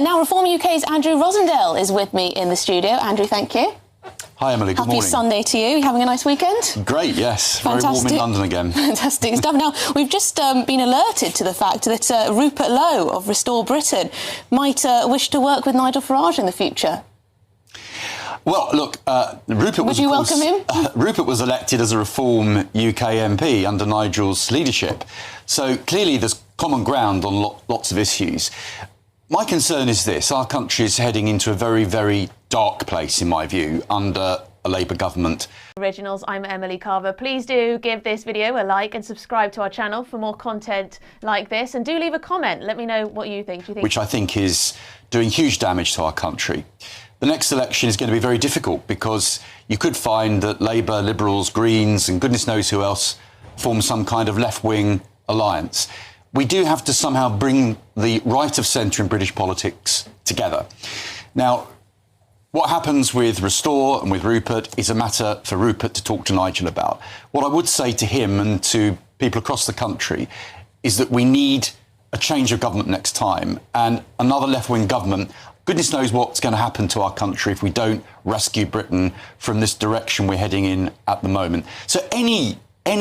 Now Reform UK's Andrew Rosendale is with me in the studio. Andrew, thank you. Hi, Emily. Good morning. Happy Sunday to you. You having a nice weekend? Great, yes. Fantastic. Very warm in London again. Fantastic stuff. Now, we've just been alerted to the fact that Rupert Lowe of Restore Britain might wish to work with Nigel Farage in the future. Well, look, Rupert was... Would you welcome him? Rupert was elected as a Reform UK MP under Nigel's leadership. So clearly there's common ground on lots of issues. My concern is this. Our country is heading into a very, very dark place, in my view, under a Labour government. Originals, I'm Emily Carver. Please do give this video a like and subscribe to our channel for more content like this. And do leave a comment. Let me know what you think. Which I think is doing huge damage to our country. The next election is going to be very difficult because you could find that Labour, Liberals, Greens and goodness knows who else form some kind of left-wing alliance. We do have to somehow bring the right of centre in British politics together. Now, what happens with Restore and with Rupert is a matter for Rupert to talk to Nigel about. What I would say to him and to people across the country is that we need a change of government next time, and another left-wing government. Goodness knows what's going to happen to our country if we don't rescue Britain from this direction we're heading in at the moment. So any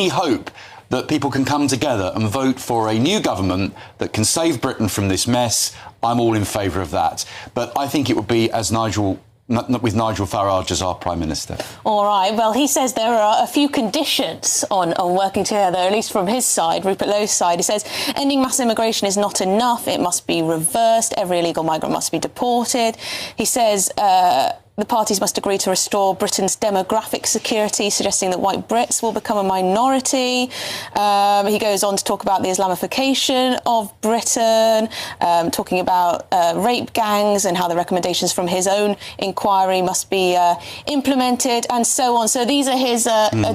hope that people can come together and vote for a new government that can save Britain from this mess, I'm all in favour of that. But I think it would be with Nigel Farage as our Prime Minister. All right. Well, he says there are a few conditions on working together, at least from his side, Rupert Lowe's side. He says ending mass immigration is not enough. It must be reversed. Every illegal migrant must be deported. He says the parties must agree to restore Britain's demographic security, suggesting that white Brits will become a minority. He goes on to talk about the Islamification of Britain, talking about rape gangs and how the recommendations from his own inquiry must be implemented and so on. So these are his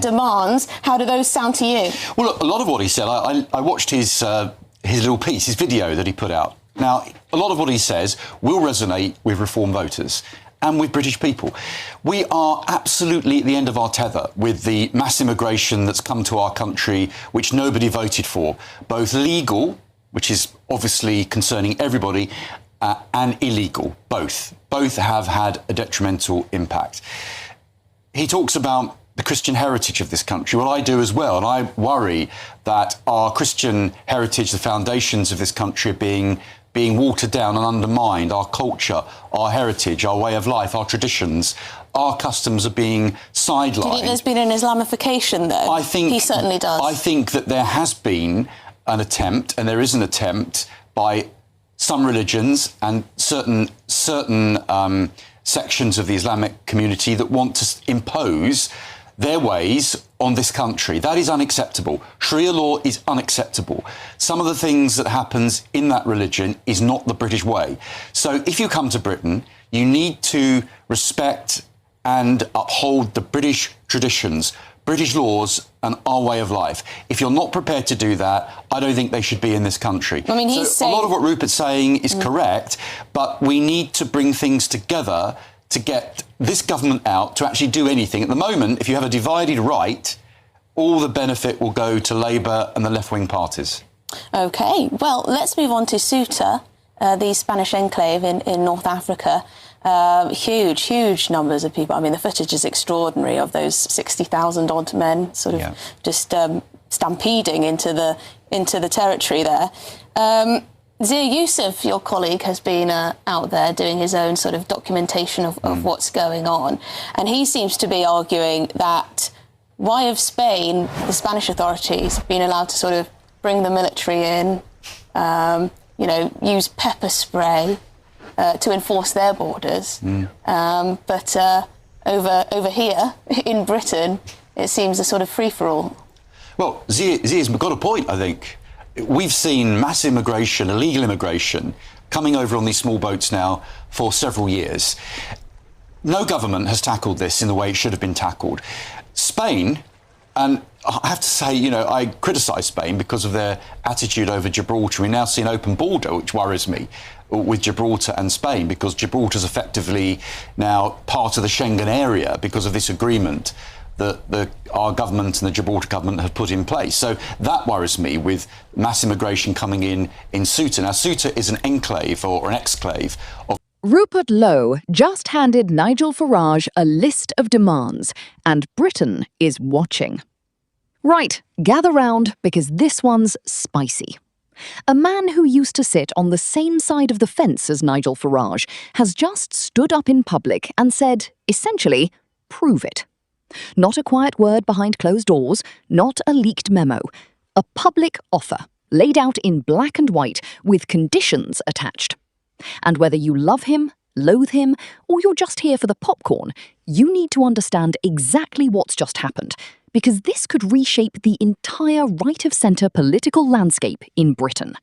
demands. How do those sound to you? Well, look, a lot of what he said, I watched his little piece, his video that he put out. Now, a lot of what he says will resonate with Reform voters and with British people. We are absolutely at the end of our tether with the mass immigration that's come to our country, which nobody voted for, both legal, which is obviously concerning everybody, and illegal, both. Both have had a detrimental impact. He talks about the Christian heritage of this country. Well, I do as well, and I worry that our Christian heritage, the foundations of this country, are being watered down and undermined. Our culture, our heritage, our way of life, our traditions, our customs are being sidelined. Do you think there's been an Islamification, though? I think he certainly does. I think that there has been an attempt, and there is an attempt by some religions and certain sections of the Islamic community that want to impose their ways on this country. That is unacceptable. Sharia law is unacceptable. Some of the things that happens in that religion is not the British way. So if you come to Britain, you need to respect and uphold the British traditions, British laws and our way of life. If you're not prepared to do that, I don't think they should be in this country. I mean, a lot of what Rupert's saying is correct, but we need to bring things together to get this government out to actually do anything. At the moment, if you have a divided right, all the benefit will go to Labour and the left-wing parties. OK, well, let's move on to Ceuta, the Spanish enclave in North Africa. Huge numbers of people. I mean, the footage is extraordinary of those 60,000 odd men sort of just stampeding into the territory there. Zia Youssef, your colleague, has been out there doing his own sort of documentation of what's going on. And he seems to be arguing that why have Spain, the Spanish authorities, been allowed to sort of bring the military in, use pepper spray to enforce their borders. But over here in Britain, it seems a sort of free-for-all. Well, Zia's got a point, I think. We've seen mass immigration, illegal immigration, coming over on these small boats now for several years. No government has tackled this in the way it should have been tackled. Spain, and I have to say, I criticise Spain because of their attitude over Gibraltar. We now see an open border, which worries me, with Gibraltar and Spain, because Gibraltar's effectively now part of the Schengen area because of this agreement that our government and the Gibraltar government have put in place. So that worries me, with mass immigration coming in Ceuta. Now, Ceuta is an enclave or an exclave of... Rupert Lowe just handed Nigel Farage a list of demands, and Britain is watching. Right, gather round, because this one's spicy. A man who used to sit on the same side of the fence as Nigel Farage has just stood up in public and said, essentially, prove it. Not a quiet word behind closed doors, not a leaked memo. A public offer, laid out in black and white, with conditions attached. And whether you love him, loathe him, or you're just here for the popcorn, you need to understand exactly what's just happened, because this could reshape the entire right-of-centre political landscape in Britain.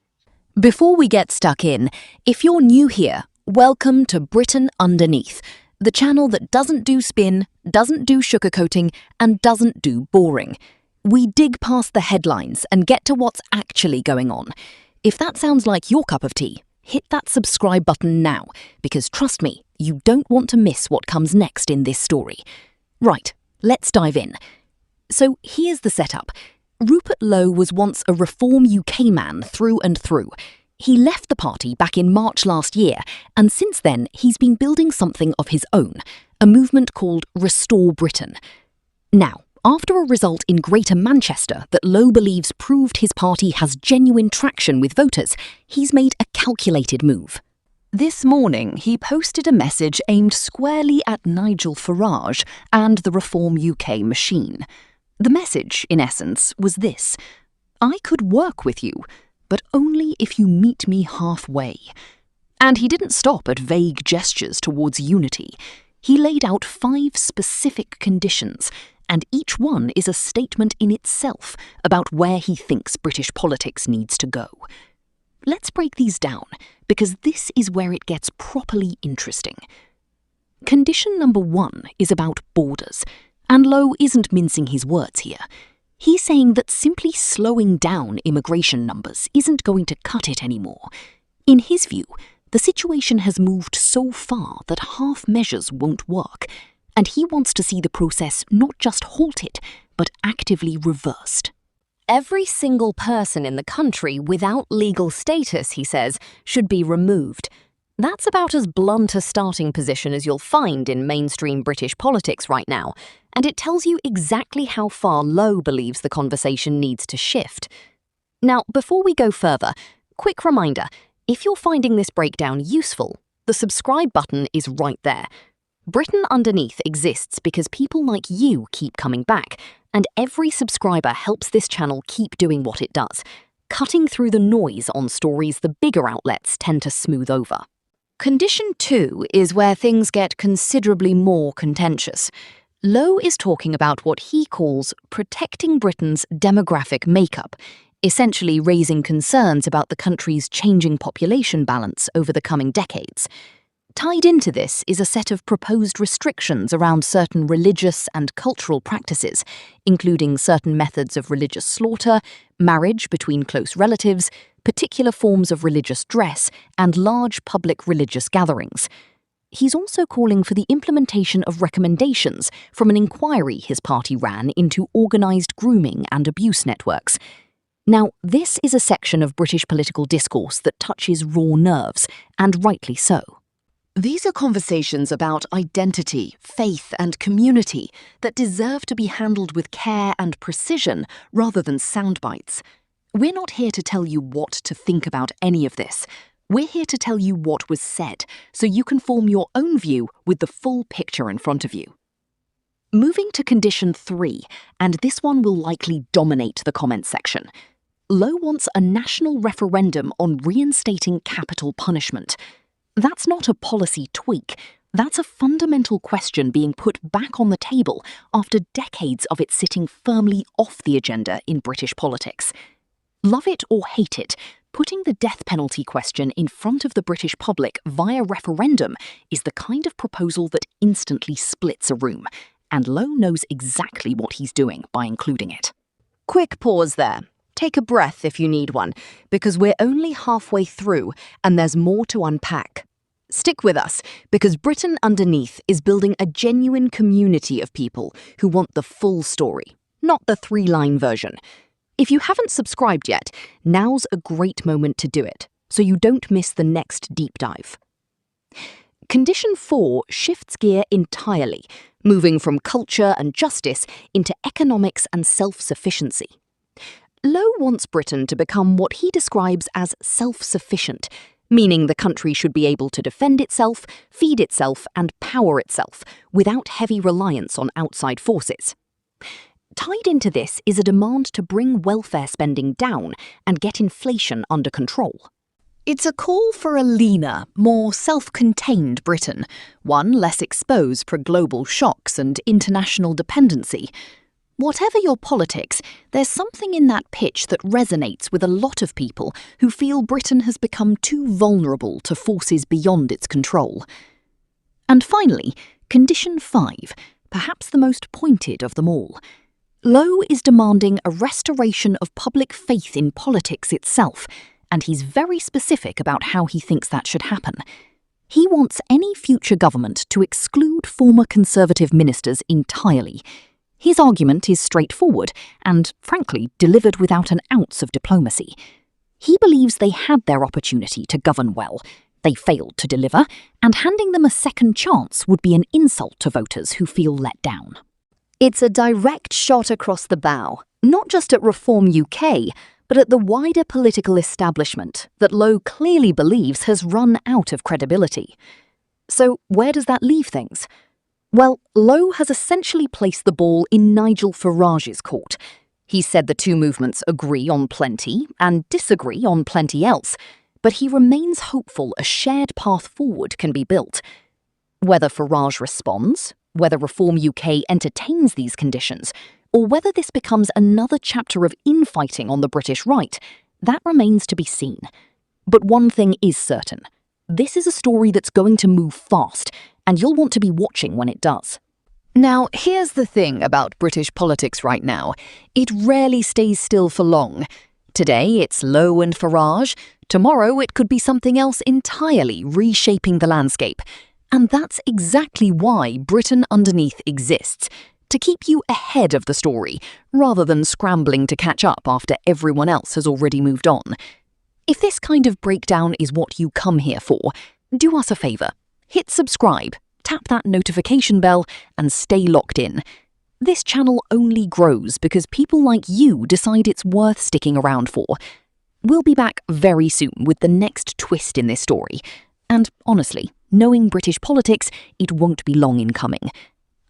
Before we get stuck in, if you're new here, welcome to Britain Underneath, the channel that doesn't do spin, doesn't do sugarcoating, and doesn't do boring. We dig past the headlines and get to what's actually going on. If that sounds like your cup of tea, hit that subscribe button now, because trust me, you don't want to miss what comes next in this story. Right, let's dive in. So here's the setup. Rupert Lowe was once a Reform UK man through and through. He left the party back in March last year, and since then he's been building something of his own, a movement called Restore Britain. Now, after a result in Greater Manchester that Lowe believes proved his party has genuine traction with voters, he's made a calculated move. This morning, he posted a message aimed squarely at Nigel Farage and the Reform UK machine. The message, in essence, was this: I could work with you, but only if you meet me halfway. And he didn't stop at vague gestures towards unity. He laid out 5 specific conditions, and each one is a statement in itself about where he thinks British politics needs to go. Let's break these down, because this is where it gets properly interesting. Condition number 1 is about borders, and Lowe isn't mincing his words here. He's saying that simply slowing down immigration numbers isn't going to cut it anymore. In his view, the situation has moved so far that half measures won't work, and he wants to see the process not just halted, but actively reversed. Every single person in the country without legal status, he says, should be removed. That's about as blunt a starting position as you'll find in mainstream British politics right now, and it tells you exactly how far Lowe believes the conversation needs to shift. Now, before we go further, quick reminder, if you're finding this breakdown useful, the subscribe button is right there. Britain Underneath exists because people like you keep coming back, and every subscriber helps this channel keep doing what it does, cutting through the noise on stories the bigger outlets tend to smooth over. Condition 2 is where things get considerably more contentious. Lowe is talking about what he calls protecting Britain's demographic makeup, essentially raising concerns about the country's changing population balance over the coming decades. Tied into this is a set of proposed restrictions around certain religious and cultural practices, including certain methods of religious slaughter, marriage between close relatives, particular forms of religious dress, and large public religious gatherings. He's also calling for the implementation of recommendations from an inquiry his party ran into organised grooming and abuse networks. Now, this is a section of British political discourse that touches raw nerves, and rightly so. These are conversations about identity, faith, and community that deserve to be handled with care and precision rather than soundbites. We're not here to tell you what to think about any of this. We're here to tell you what was said, so you can form your own view with the full picture in front of you. Moving to condition 3, and this one will likely dominate the comment section. Lowe wants a national referendum on reinstating capital punishment. That's not a policy tweak. That's a fundamental question being put back on the table after decades of it sitting firmly off the agenda in British politics. Love it or hate it, putting the death penalty question in front of the British public via referendum is the kind of proposal that instantly splits a room, and Lowe knows exactly what he's doing by including it. Quick pause there. Take a breath if you need one, because we're only halfway through and there's more to unpack. Stick with us, because Britain Underneath is building a genuine community of people who want the full story, not the 3-line version. If you haven't subscribed yet, now's a great moment to do it, so you don't miss the next deep dive. Condition 4 shifts gear entirely, moving from culture and justice into economics and self-sufficiency. Lowe wants Britain to become what he describes as self-sufficient, meaning the country should be able to defend itself, feed itself, and power itself without heavy reliance on outside forces. Tied into this is a demand to bring welfare spending down and get inflation under control. It's a call for a leaner, more self-contained Britain, one less exposed for global shocks and international dependency. Whatever your politics, there's something in that pitch that resonates with a lot of people who feel Britain has become too vulnerable to forces beyond its control. And finally, Condition 5, perhaps the most pointed of them all. Lowe is demanding a restoration of public faith in politics itself, and he's very specific about how he thinks that should happen. He wants any future government to exclude former Conservative ministers entirely. His argument is straightforward and, frankly, delivered without an ounce of diplomacy. He believes they had their opportunity to govern well. They failed to deliver, and handing them a second chance would be an insult to voters who feel let down. It's a direct shot across the bow, not just at Reform UK, but at the wider political establishment that Lowe clearly believes has run out of credibility. So where does that leave things? Well, Lowe has essentially placed the ball in Nigel Farage's court. He said the two movements agree on plenty and disagree on plenty else, but he remains hopeful a shared path forward can be built. Whether Farage responds, whether Reform UK entertains these conditions, or whether this becomes another chapter of infighting on the British right, that remains to be seen. But one thing is certain. This is a story that's going to move fast, and you'll want to be watching when it does. Now, here's the thing about British politics right now. It rarely stays still for long. Today, it's Lowe and Farage. Tomorrow, it could be something else entirely, reshaping the landscape. And that's exactly why Britain Underneath exists, to keep you ahead of the story, rather than scrambling to catch up after everyone else has already moved on. If this kind of breakdown is what you come here for, do us a favour. Hit subscribe, tap that notification bell, and stay locked in. This channel only grows because people like you decide it's worth sticking around for. We'll be back very soon with the next twist in this story. And honestly, knowing British politics, it won't be long in coming.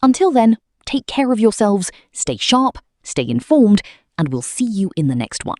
Until then, take care of yourselves, stay sharp, stay informed, and we'll see you in the next one.